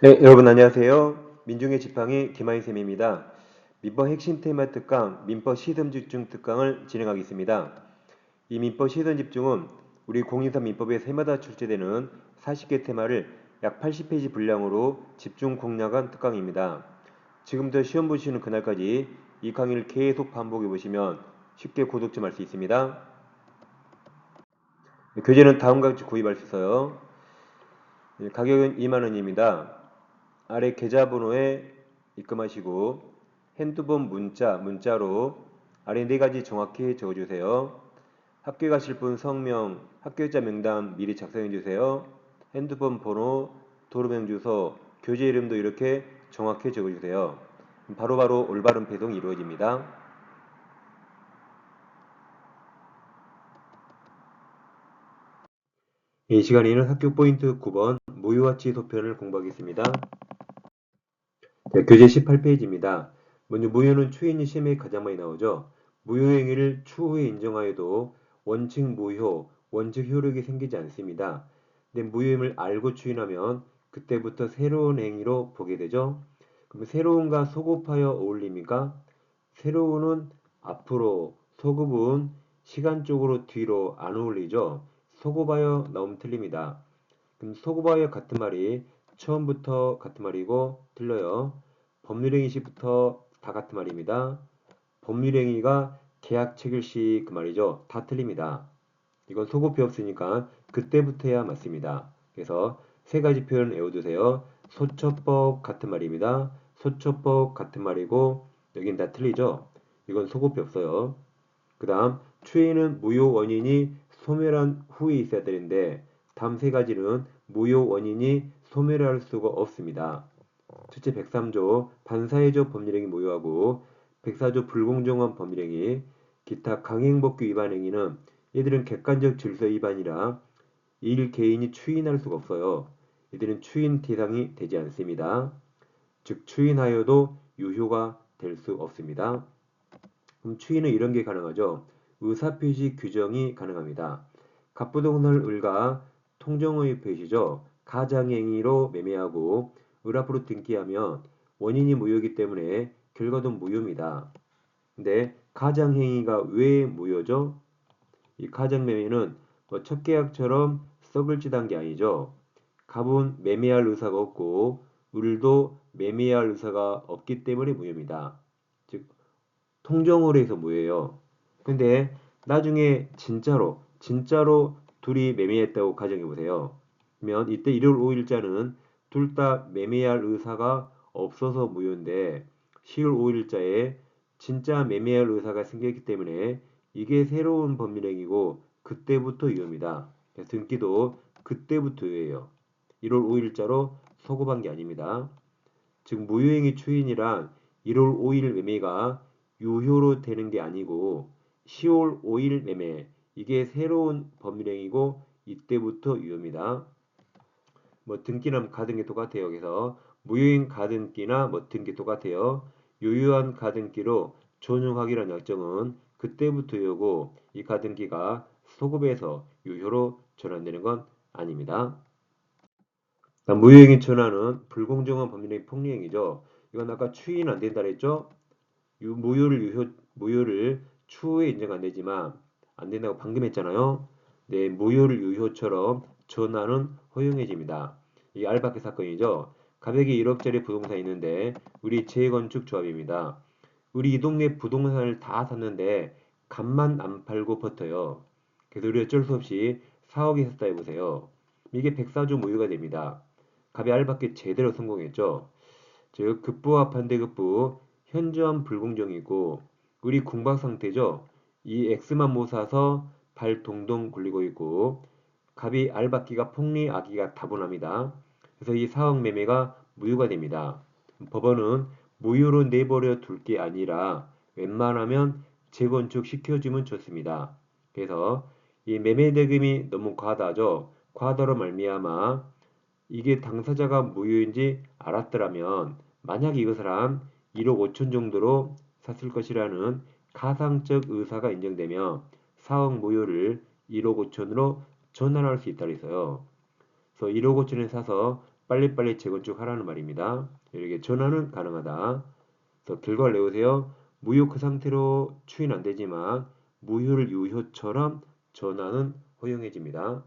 네, 여러분 안녕하세요. 민중의 지팡이 김하인쌤입니다. 민법 핵심 테마 특강, 민법 시험 집중 특강을 진행하겠습니다. 이 민법 시험 집중은 우리 공인사 민법에서 해마다 출제되는 40개 테마를 약 80페이지 분량으로 집중 공략한 특강입니다. 지금부터 시험 보시는 그날까지 이 강의를 계속 반복해 보시면 쉽게 고득점할 수 있습니다. 교재는 다음과 같이 구입할 수 있어요. 가격은 2만원입니다. 아래 계좌번호에 입금하시고 핸드폰 문자로 아래 네 가지 정확히 적어주세요. 학교 가실 분 성명, 학교자 명단 미리 작성해 주세요. 핸드폰 번호, 도로명 주소, 교재 이름도 이렇게 정확히 적어주세요. 바로바로 올바른 배송이 이루어집니다. 이 시간에는 학교 포인트 9번 무효화치 소편을 공부하겠습니다. 네, 교재 18페이지입니다. 먼저 무효는 추인이 시험에 가장 많이 나오죠. 무효행위를 추후에 인정하여도 원칙 무효, 원칙 효력이 생기지 않습니다. 근데 무효임을 알고 추인하면 그때부터 새로운 행위로 보게 되죠. 그럼 새로운과 소급하여 어울립니까? 새로운은 앞으로, 소급은 시간적으로 뒤로 안 어울리죠. 소급하여 나오면 틀립니다. 그럼 소급하여 같은 말이 처음부터 같은 말이고 틀려요. 법률행위 시부터 다 같은 말입니다. 법률행위가 계약 체결 시 그 말이죠. 다 틀립니다. 이건 소급표 없으니까 그때부터 해야 맞습니다. 그래서 세 가지 표현 외워두세요. 소처법 같은 말입니다. 소처법 같은 말이고 여긴 다 틀리죠. 이건 소급표 없어요. 그 다음 추인은 무효 원인이 소멸한 후에 있어야 되는데 다음 세 가지는 무효 원인이 소멸할 수가 없습니다. 첫째 103조 반사회적 법률행위 무효하고 104조 불공정한 법률행위 기타 강행법규 위반 행위는 얘들은 객관적 질서 위반이라 일 개인이 추인할 수가 없어요. 이들은 추인 대상이 되지 않습니다. 즉 추인하여도 유효가 될 수 없습니다. 그럼 추인은 이런 게 가능하죠. 의사표시 규정이 가능합니다. 갑부동산을 을가 통정의 표시죠. 가장행위로 매매하고 을 앞으로 등기하면 원인이 무효이기 때문에 결과도 무효입니다. 근데 가장행위가 왜 무효죠? 이 가장매매는 뭐 첩계약처럼 썩을짓한 게 아니죠. 갑은 매매할 의사가 없고 을도 매매할 의사가 없기 때문에 무효입니다. 즉 통정으로 해서 무효예요. 근데 나중에 진짜로 둘이 매매했다고 가정해 보세요. 그러면 이때 1월 5일자는 둘 다 매매할 의사가 없어서 무효인데 10월 5일자에 진짜 매매할 의사가 생겼기 때문에 이게 새로운 법률행위고 그때부터 유효입니다. 등기도 그때부터 유효해요. 1월 5일자로 소급한 게 아닙니다. 즉 무효행위 추인이란 1월 5일 매매가 유효로 되는 게 아니고 10월 5일 매매 이게 새로운 법률행위고 이때부터 유효입니다. 뭐 등기나 가등기 똑같아요. 그래서 무효인 가등기나 뭐 등기 똑같아요. 유효한 가등기로 전용하기란 약정은 그때부터 유효고 이 가등기가 소급해서 유효로 전환되는 건 아닙니다. 무효행위 전환은 불공정한 법률행위 폭리행위죠. 이건 아까 추인 안 된다 그랬죠? 무효를 추후에 인정 안 되지만 안 된다고 방금 했잖아요. 네, 무효를 유효처럼 전환은 허용해집니다. 이게 알바케 사건이죠. 가격이 1억짜리 부동산이 있는데 우리 재건축 조합입니다. 우리 이 동네 부동산을 다 샀는데 값만 안 팔고 버텨요. 그래서 우리 어쩔 수 없이 4억에 샀다 해보세요. 이게 104조 무효가 됩니다. 갑이 알바케 제대로 성공했죠. 즉 급부와 반대급부 현저한 불공정이고 우리 궁박 상태죠. 이 X만 못 사서 발 동동 굴리고 있고 갑이 알받기가 폭리 아기가 다분합니다. 그래서 이 사억 매매가 무효가 됩니다. 법원은 무효로 내버려 둘 게 아니라 웬만하면 재건축 시켜주면 좋습니다. 그래서 이 매매 대금이 너무 과다죠. 과다로 말미암아 이게 당사자가 무효인지 알았더라면 만약 이것을 한 1억 5천 정도로 샀을 것이라는 가상적 의사가 인정되면 4억 무효를 1억 5천으로 전환할 수 있다고 했어요. 그래서 1억 5천에 사서 빨리빨리 재건축하라는 말입니다. 이렇게 전환은 가능하다. 그래서 결과를 내보세요. 무효 그 상태로 추인 안 되지만 무효를 유효처럼 전환은 허용해집니다.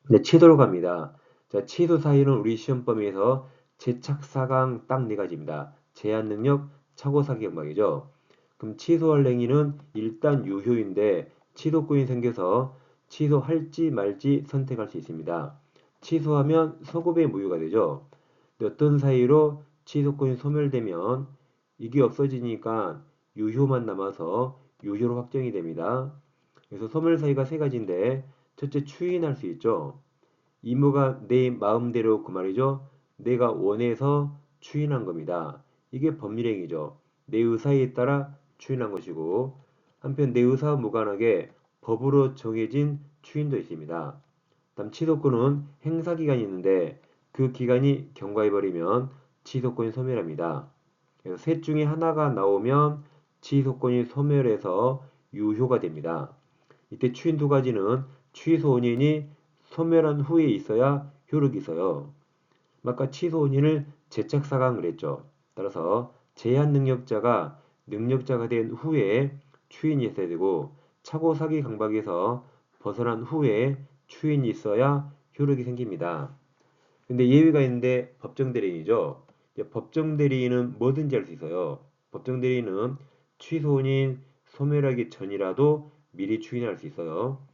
네, 취소로 갑니다. 자, 취소 사유는 우리 시험 범위에서 제착 사강 딱 네 가지입니다. 제한 능력, 착오 사기 경박이죠. 그럼 취소할 행위는 일단 유효인데 취소권이 생겨서 취소할지 말지 선택할 수 있습니다. 취소하면 소급의 무효가 되죠. 어떤 사유로 취소권이 소멸되면 이게 없어지니까 유효만 남아서 유효로 확정이 됩니다. 그래서 소멸 사유가 세 가지인데 첫째 추인할 수 있죠. 이모가 내 마음대로 그 말이죠. 내가 원해서 추인한 겁니다. 이게 법률행위죠. 내 의사에 따라 추인한 것이고 한편 내 의사와 무관하게 법으로 정해진 추인도 있습니다. 다음 취소권은 행사기간이 있는데 그 기간이 경과해버리면 취소권이 소멸합니다. 그래서 셋 중에 하나가 나오면 취소권이 소멸해서 유효가 됩니다. 이때 추인 두 가지는 취소 원인이 소멸한 후에 있어야 효력이 있어요. 아까 취소 원인을 제착사강 그랬죠. 따라서 제한 능력자가 능력자가 된 후에 추인이 있어야 되고 착오 사기 강박에서 벗어난 후에 추인이 있어야 효력이 생깁니다. 근데 예외가 있는데 법정 대리인이죠. 법정 대리인은 뭐든지 할 수 있어요. 법정 대리인은 취소 원인 소멸하기 전이라도 미리 추인할 수 있어요.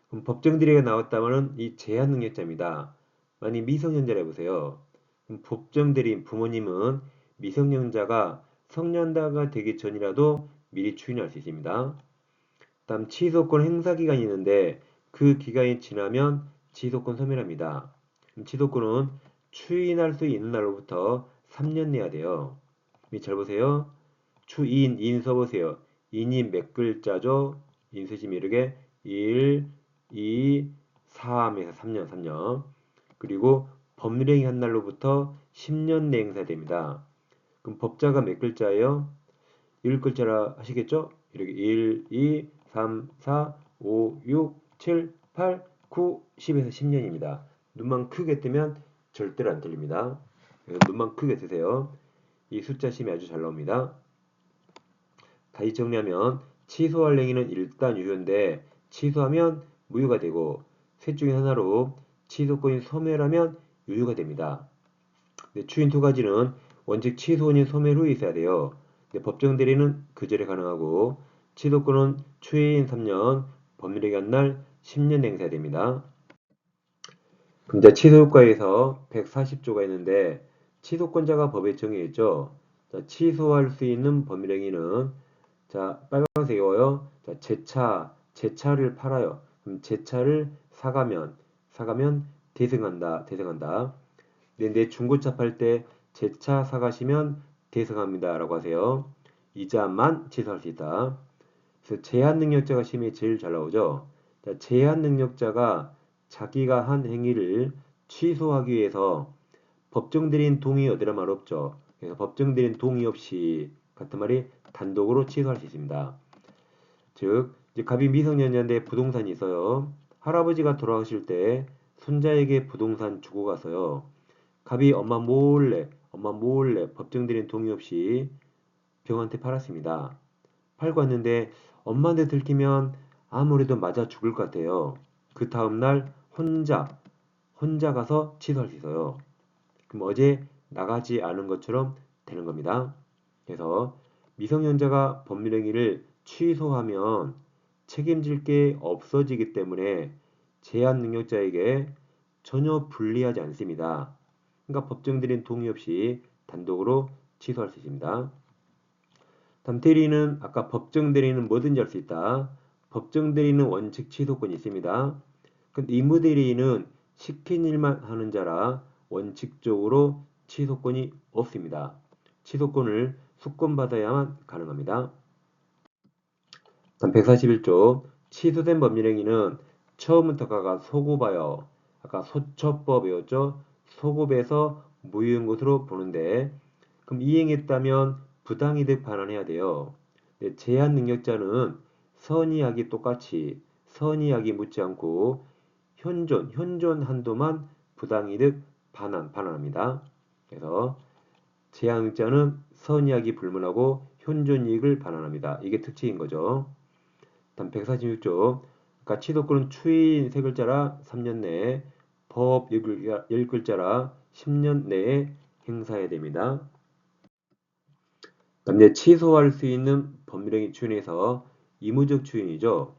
그럼 법정 대리가 나왔다면 이 제한 능력자입니다. 만약 미성년자라 해보세요. 그럼 법정 대리인 부모님은 미성년자가 성년자가 되기 전이라도 미리 추인할 수 있습니다. 다음 취소권 행사 기간이 있는데 그 기간이 지나면 취소권 소멸합니다. 그럼 취소권은 추인할 수 있는 날로부터 3년 내야 돼요. 잘 보세요. 추인, 인 써보세요. 인이 몇 글자죠? 인 쓰시면 이렇게 1, 2, 3에서 3년, 3년. 그리고 법률행위 한 날로부터 10년 내 행사됩니다. 그럼 법자가 몇 글자예요? 1글자라 하시겠죠? 이렇게 1, 2, 3, 4, 5, 6, 7, 8, 9, 10에서 10년입니다. 눈만 크게 뜨면 절대로 안 틀립니다. 그래서 눈만 크게 뜨세요. 이 숫자 심이 아주 잘 나옵니다. 다시 정리하면 취소할 행위는 일단 유효인데 취소하면 무효가 되고 셋 중에 하나로 취소권이 소멸하면 유효가 됩니다. 추인 두 가지는 원칙 취소원인 소멸 후에 있어야 돼요. 법정 대리는 그 전에 가능하고 취소권은 추인 3년, 법률행위 한 날 10년 행사해야 됩니다. 그럼 이제 취소효과에서 140조가 있는데 취소권자가 법에 정해 있죠. 자, 취소할 수 있는 법률행위는 자, 빨간색 이거요. 자, 제 차를 팔아요. 그럼 제 차를 사가면 대승한다. 내 중고차 팔 때 제 차 사가시면 대승합니다. 라고 하세요. 이자만 취소할 수 있다. 그래서 제한 능력자가 심의 제일 잘 나오죠. 자, 제한 능력자가 자기가 한 행위를 취소하기 위해서 법정 대리인 동의 얻으라 말 없죠. 그래서 법정 대리인 동의 없이 같은 말이 단독으로 취소할 수 있습니다. 즉, 이제 갑이 미성년자인데 부동산이 있어요. 할아버지가 돌아가실 때 손자에게 부동산 주고 가서요. 갑이 엄마 몰래 법정 대리인 동의 없이 병한테 팔았습니다. 팔고 왔는데 엄마한테 들키면 아무래도 맞아 죽을 것 같아요. 그 다음날 혼자 가서 취소할 수 있어요. 그럼 어제 나가지 않은 것처럼 되는 겁니다. 그래서 미성년자가 법률행위를 취소하면 책임질 게 없어지기 때문에 제한 능력자에게 전혀 불리하지 않습니다. 그러니까 법정 대리인 동의 없이 단독으로 취소할 수 있습니다. 다음 대리인은 아까 법정 대리인은 뭐든지 할 수 있다. 법정 대리인은 원칙 취소권이 있습니다. 근데 임무 대리인은 시킨 일만 하는 자라 원칙적으로 취소권이 없습니다. 취소권을 수권받아야만 가능합니다. 다음 141조 취소된 법률행위는 처음부터가 소급하여 아까 소처법 외웠죠? 소급해서 무효인 것으로 보는데 그럼 이행했다면 부당이득 반환해야 돼요. 제한 능력자는 선의하기 똑같이 선의하기 묻지 않고 현존 한도만 부당이득, 반환합니다. 그래서 재앙자는 선이익이 불문하고 현존이익을 반환합니다. 이게 특징인 거죠. 다음 146조. 그러니까 취소권은 추인 3글자라 3년 내에, 법 10글자라 10년 내에 행사해야 됩니다. 다음 이제 취소할 수 있는 법률행위 추인에서 의무적 추인이죠.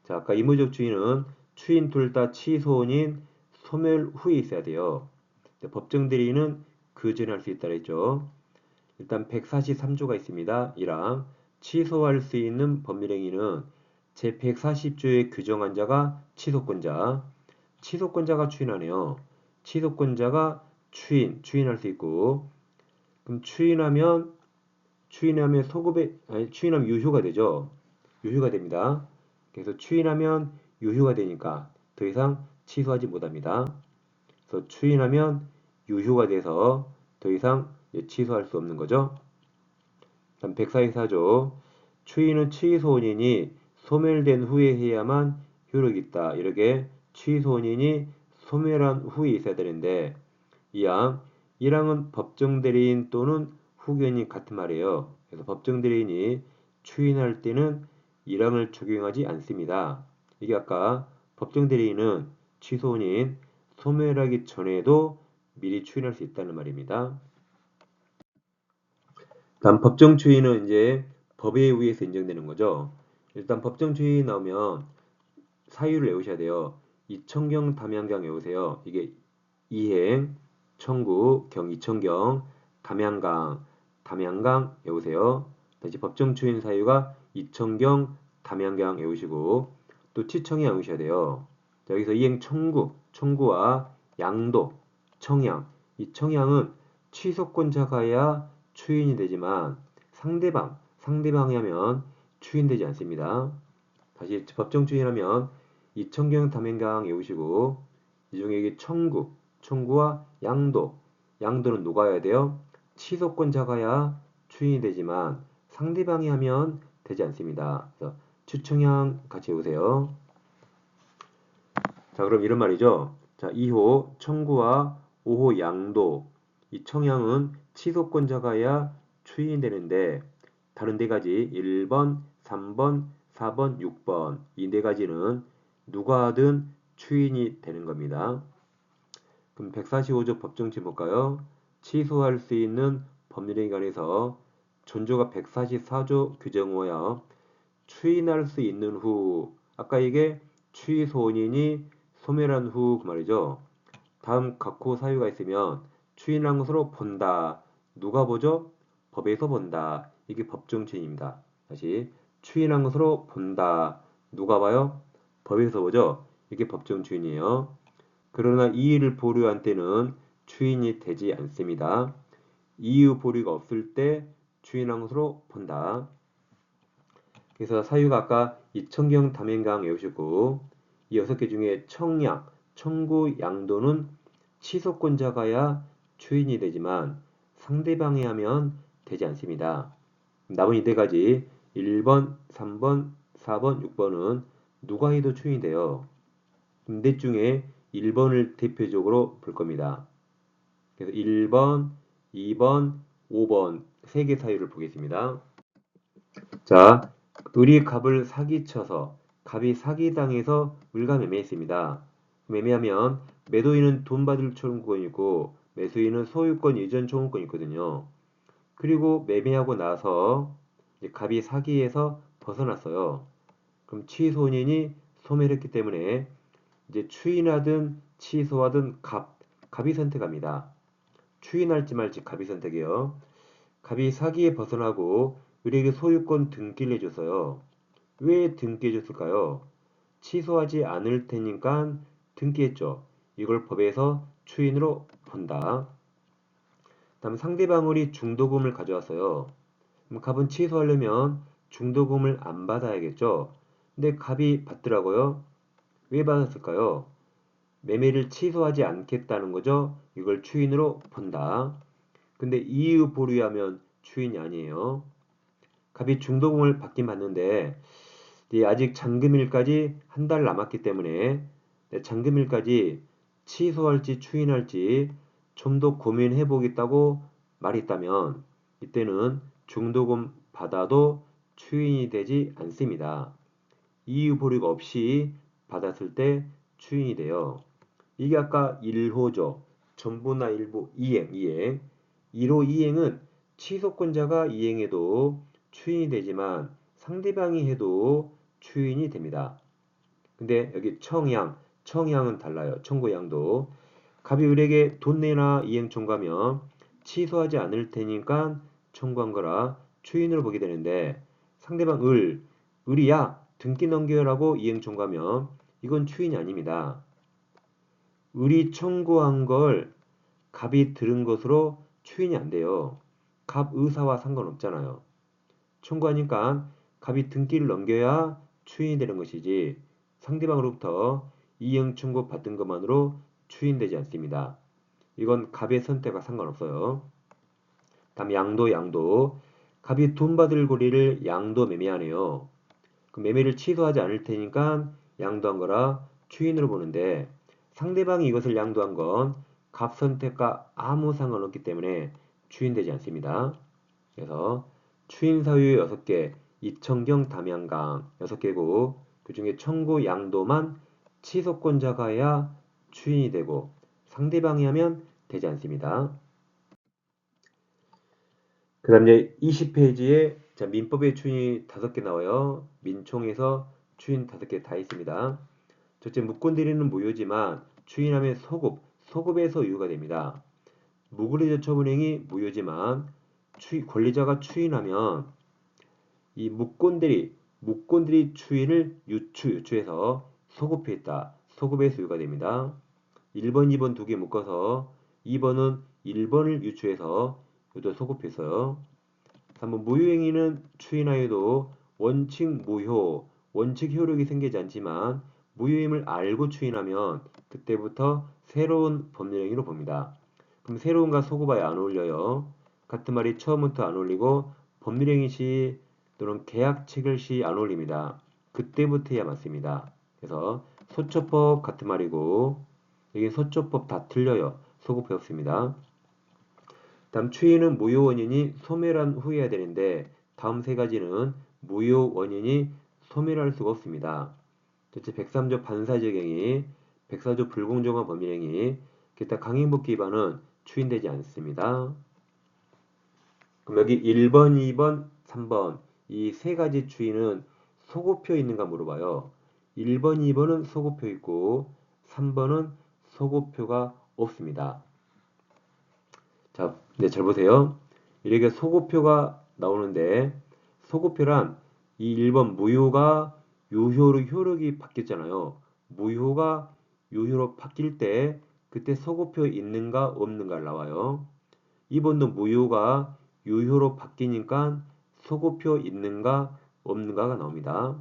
자, 아까 의무적 추인은 추인 둘 다 취소인 소멸 후에 있어야 돼요. 법정 대리인은 그 전에 할 수 있다 그랬죠. 일단 143조가 있습니다. 1항 취소할 수 있는 법률행위는 제140조에 규정한 자가 취소권자, 취소권자가 추인하네요. 취소권자가 추인할 수 있고, 그럼 추인하면 추인하면 유효가 되죠. 유효가 됩니다. 그래서 추인하면 유효가 되니까 더 이상 취소하지 못합니다. 그래서 추인하면 유효가 돼서 더 이상 취소할 수 없는 거죠. 다음 144조. 추인은 취소원인이 소멸된 후에 해야만 효력이 있다. 이렇게 취소원인이 소멸한 후에 있어야 되는데, 2항 1항은 법정 대리인 또는 후견이 같은 말이에요. 그래서 법정 대리인이 추인할 때는 1항을 적용하지 않습니다. 이게 아까 법정 대리인은 취소원인 소멸하기 전에도 미리 추인할 수 있다는 말입니다. 다음 법정 추인은 이제 법에 의해서 인정되는 거죠. 일단 법정 추인 나오면 사유를 외우셔야 돼요. 이천경, 담양경 외우세요. 이게 이행, 청구, 이천경, 담양강 외우세요. 다시 법정 추인 사유가 이천경, 담양강 외우시고 또 치청양 외우셔야 돼요. 자, 여기서 이행 청구와 양도, 청양. 이 청양은 취소권자가야 추인이 되지만 상대방이 하면 추인되지 않습니다. 다시 법정 추인하면 이천경, 담양강 외우시고 이 중에 이게 청구와 양도는 누가 해야 돼요? 취소권자가야 추인이 되지만 상대방이 하면 되지 않습니다. 그래서 추청양 같이 외우세요. 자, 그럼 이런 말이죠. 자, 2호 청구와 5호 양도. 이 청양은 취소권자가야 추인이 되는데 다른 4가지 1번, 3번, 4번, 6번 이 4가지는 누가 하든 추인이 되는 겁니다. 그럼 145조 법정치 볼까요? 취소할 수 있는 법률행위 관해서 존조가 144조 규정하여 추인할 수 있는 후, 아까 이게 취소원인이 소멸한 후 그 말이죠. 다음 각호 사유가 있으면 추인한 것으로 본다. 누가 보죠? 법에서 본다. 이게 법정추인입니다. 다시 추인한 것으로 본다. 누가 봐요? 법에서 보죠? 이게 법정추인이에요. 그러나 이의를 보류한 때는 추인이 되지 않습니다. 이의 보류가 없을 때 추인한 것으로 본다. 그래서 사유가 아까 이천경, 담양강 외우시고 이 6개 중에 청구, 양도는 취소권자가야 추인이 되지만 상대방이 하면 되지 않습니다. 남은 이 4가지 1번, 3번, 4번, 6번은 누가 해도 추인이 돼요. 넷 중에 1번을 대표적으로 볼 겁니다. 그래서 1번, 2번, 5번 3개 사유를 보겠습니다. 자, 을이 갑을 사기쳐서 갑이 사기당해서 을과 매매했습니다. 매매하면 매도인은 돈 받을 청구권이 있고 매수인은 소유권 이전 청구권이 있거든요. 그리고 매매하고 나서 이제 갑이 사기에서 벗어났어요. 그럼 취소인이 소멸했기 때문에 이제 추인하든 취소하든 갑이 선택합니다. 추인할지 말지 갑이 선택해요. 갑이 사기에 벗어나고 을에게 소유권 등기를 해줬어요. 왜 등기해줬을까요? 취소하지 않을 테니까 등기했죠. 이걸 법에서 추인으로 본다. 다음 상대방 을이 중도금을 가져왔어요. 그럼 갑은 취소하려면 중도금을 안 받아야겠죠. 근데 갑이 받더라고요. 왜 받았을까요? 매매를 취소하지 않겠다는 거죠. 이걸 추인으로 본다. 근데 이의 보류하면 추인이 아니에요. 갑이 중도금을 받긴 받는데 아직 잔금일까지 한 달 남았기 때문에 잔금일까지 취소할지 추인할지 좀 더 고민해 보겠다고 말했다면 이때는 중도금 받아도 추인이 되지 않습니다. 이유 보류가 없이 받았을 때 추인이 돼요. 이게 아까 1호죠. 전부나 일부 이행. 1호 이행은 취소권자가 이행해도 추인이 되지만 상대방이 해도 추인이 됩니다. 근데 여기 청양은 달라요. 청구양도. 갑이 을에게 돈 내나 이행 청구하면 취소하지 않을 테니까 청구한 거라 추인으로 보게 되는데 상대방 을이야 등기 넘겨라고 이행 청구하면 이건 추인이 아닙니다. 을이 청구한 걸 갑이 들은 것으로 추인이 안 돼요. 갑 의사와 상관없잖아요. 청구하니까 갑이 등기를 넘겨야 추인이 되는 것이지 상대방으로부터 이행 청구 받은 것만으로 추인되지 않습니다. 이건 갑의 선택과 상관없어요. 다음 양도. 갑이 돈 받을 고리를 양도 매매하네요. 그 매매를 취소하지 않을 테니까 양도한 거라 추인으로 보는데 상대방이 이것을 양도한 건 갑 선택과 아무 상관없기 때문에 추인되지 않습니다. 그래서 추인 사유 6개, 이청경, 담양강 6개고 그 중에 청구 양도만 취소권자가 해야 추인이 되고 상대방이 하면 되지 않습니다. 그 다음 이제 20페이지에 민법의 추인이 5개 나와요. 민총에서 추인 5개 다 있습니다. 첫째, 무권대리는 무효지만 추인하면 소급에서 유효가 됩니다. 무권리자 처분행위 무효지만 권리자가 추인하면 이 무권대리 추인을 유추해서 소급했다. 소급에서 유효가 됩니다. 1번, 2번 두 개 묶어서 2번은 1번을 유추해서 이것도 소급했어요. 3번 무효행위는 추인하여도 원칙 효력이 생기지 않지만 무효임을 알고 추인하면 그때부터 새로운 법률행위로 봅니다. 그럼 새로운과 소급하여 안 어울려요. 같은 말이 처음부터 안 어울리고 법률행위 시 또는 계약체결 시 안 어울립니다. 그때부터야 맞습니다. 그래서 소처법 같은 말이고 여기 소처법 다 틀려요. 소급해 없습니다. 다음 추인은 무효 원인이 소멸한 후에 해야 되는데 다음 세 가지는 무효 원인이 소멸할 수가 없습니다. 첫째 103조 반사적행위, 104조 불공정한 법률행위, 기타 강행복귀 위반은 추인되지 않습니다. 그럼 여기 1번, 2번, 3번 이 세 가지 추인은 소급표 있는가 물어봐요. 1번, 2번은 소급표 있고 3번은 소급표가 없습니다. 자, 네, 잘 보세요. 이렇게 소급표가 나오는데 소급표란 이 1번 무효가 유효로 효력이 바뀌었잖아요. 무효가 유효로 바뀔 때 그때 소급표 있는가 없는가 나와요. 2번도 무효가 유효로 바뀌니까 소급표 있는가 없는가가 나옵니다.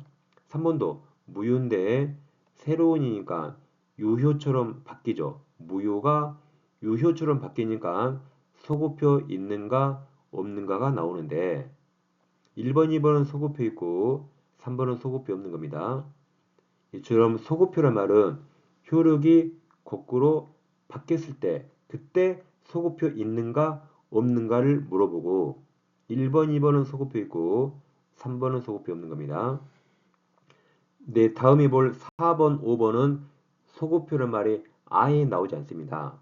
3번도 무효인데 새로운이니까 유효처럼 바뀌죠. 무효가 유효처럼 바뀌니까 소급표 있는가 없는가가 나오는데 1번, 2번은 소급표 있고 3번은 소급표 없는 겁니다. 이처럼 소급표란 말은 효력이 거꾸로 바뀌었을 때 그때 소급표 있는가 없는가를 물어보고 1번, 2번은 소급표 있고 3번은 소급표 없는 겁니다. 네, 다음에 볼 4번, 5번은 소급표란 말이 아예 나오지 않습니다.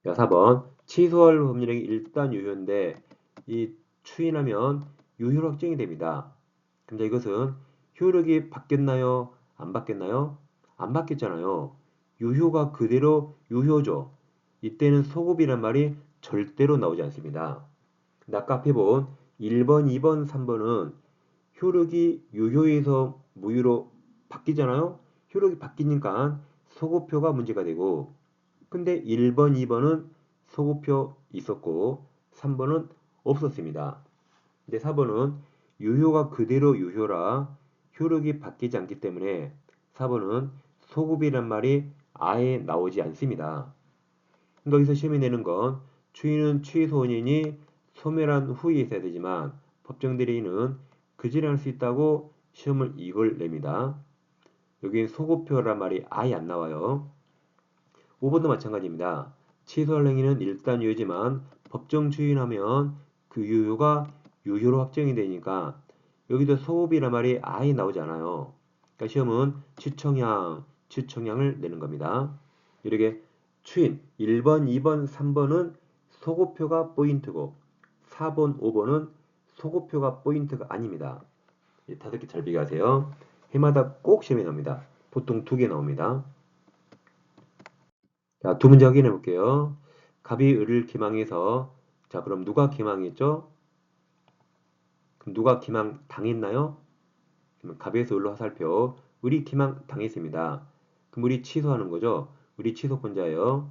4번 취소할 법률행위 일단 유효인데 이 추인하면 유효로 확정이 됩니다. 근데 이것은 효력이 바뀌었나요? 안 바뀌었나요? 안 바뀌었잖아요. 유효가 그대로 유효죠. 이때는 소급이란 말이 절대로 나오지 않습니다. 근데 아까 앞에 본 1번, 2번, 3번은 효력이 유효에서 무효로 바뀌잖아요. 효력이 바뀌니까 소급표가 문제가 되고 근데 1번, 2번은 소급표 있었고 3번은 없었습니다. 근데 4번은 유효가 그대로 유효라 효력이 바뀌지 않기 때문에 4번은 소급이란 말이 아예 나오지 않습니다. 여기서 시험이 내는 건 추인은 취소 원인이 소멸한 후에 있어야 되지만 법정대리인은 그전에 할 수 있다고 시험을 이걸 냅니다. 여기 소급표란 말이 아예 안 나와요. 5번도 마찬가지입니다. 취소할 행위는 일단 유효지만 법정 추인하면 그 유효가 유효로 확정이 되니까 여기도 소급이란 말이 아예 나오지 않아요. 그러니까 시험은 추청량을 내는 겁니다. 이렇게 추인 1번, 2번, 3번은 소급표가 포인트고 4번, 5번은 소급표가 포인트가 아닙니다. 5개 잘 비교하세요. 해마다 꼭 시험에 나옵니다. 보통 2개 나옵니다. 자, 두 문제 확인해 볼게요. 갑이 을을 기망해서 자, 그럼 누가 기망했죠? 그럼 누가 기망 당했나요? 그러면 갑에서 을로 화살표 을이 기망 당했습니다. 그럼 을이 취소하는 거죠? 을이 취소권자예요.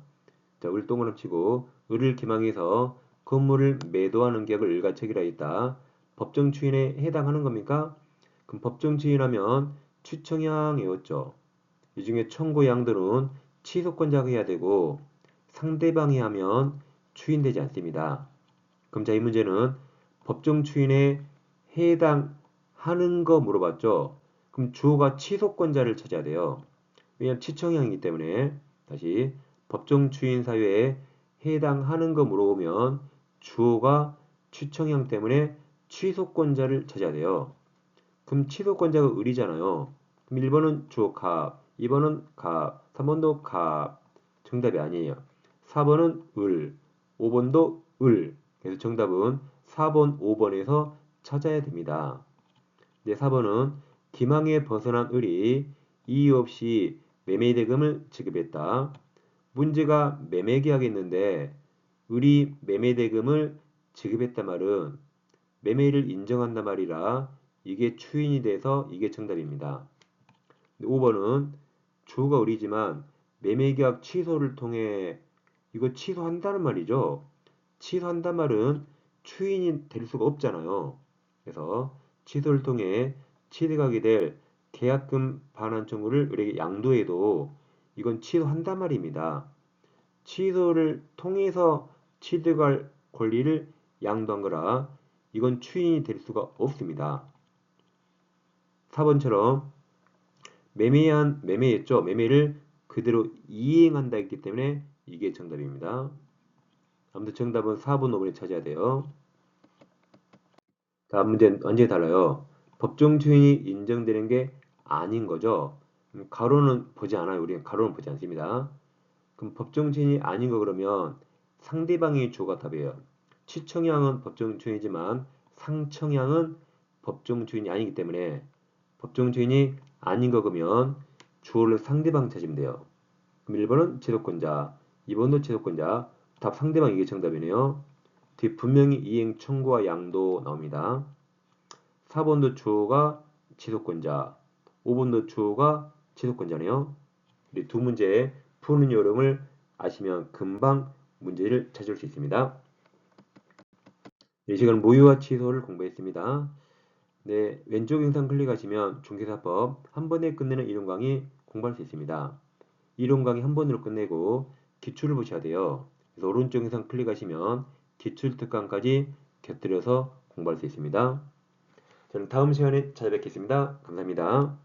자, 을 동그라미 치고 을을 기망해서 건물을 매도하는 계약을 을과척이라 했다. 법정 추인에 해당하는 겁니까? 그럼 법정 추인하면 추청양이었죠. 이 중에 청구 양도는 취소권자가 해야 되고 상대방이 하면 추인되지 않습니다. 그럼 자, 이 문제는 법정 추인에 해당하는 거 물어봤죠? 그럼 주어가 취소권자를 찾아야 돼요. 왜냐하면 취청양이기 때문에 다시 법정 추인 사유에 해당하는 거 물어보면 주어가 취청양 때문에 취소권자를 찾아야 돼요. 그럼 취소권자가 을이잖아요. 그럼 1번은 주어 갑, 2번은 갑, 3번도 갑. 정답이 아니에요. 4번은 을, 5번도 을. 그래서 정답은 4번, 5번에서 찾아야 됩니다. 네, 4번은 기망에 벗어난 을이 이유 없이 매매대금을 지급했다. 문제가 매매계약했는데 을이 매매대금을 지급했단 말은 매매를 인정한단 말이라 이게 추인이 돼서 이게 정답입니다. 5번은 주어가 을이지만 매매계약 취소를 통해 이거 취소한다는 말이죠. 취소한단 말은 추인이 될 수가 없잖아요. 그래서 취소를 통해 취득하게 될 계약금 반환 청구를 을에게 양도해도 이건 취소한단 말입니다. 취소를 통해서 취득할 권리를 양도한 거라 이건 추인이 될 수가 없습니다. 4번처럼 매매했죠. 매매를 그대로 이행한다 했기 때문에 이게 정답입니다. 아무튼 정답은 4번, 5번에 찾아야 돼요. 다음 문제는 완전히 달라요. 법정 추인이 인정되는 게 아닌 거죠. 가로는 보지 않아요. 우리는 가로는 보지 않습니다. 그럼 법정 추인이 아닌 거 그러면 상대방이 주어가 답이에요. 취청양은 법정 추인이지만 상청양은 법정 추인이 아니기 때문에 법정 추인이 아닌 거 그러면 주어를 상대방 찾으면 돼요. 그럼 1번은 취소권자, 2번도 취소권자, 답 상대방 이게 정답이네요. 뒤 분명히 이행 청구와 양도 나옵니다. 4번도 주어가 취소권자, 5번도 주어가 취소권자네요. 이 두 문제 푸는 요령을 아시면 금방 문제를 찾을 수 있습니다. 이 시간 모유와 취소를 공부했습니다. 네, 왼쪽 영상 클릭하시면 중개사법 한 번에 끝내는 이론 강의 공부할 수 있습니다. 이론 강의 한 번으로 끝내고 기출을 보셔야 돼요. 그래서 오른쪽 영상 클릭하시면 기출 특강까지 곁들여서 공부할 수 있습니다. 저는 다음 시간에 찾아뵙겠습니다. 감사합니다.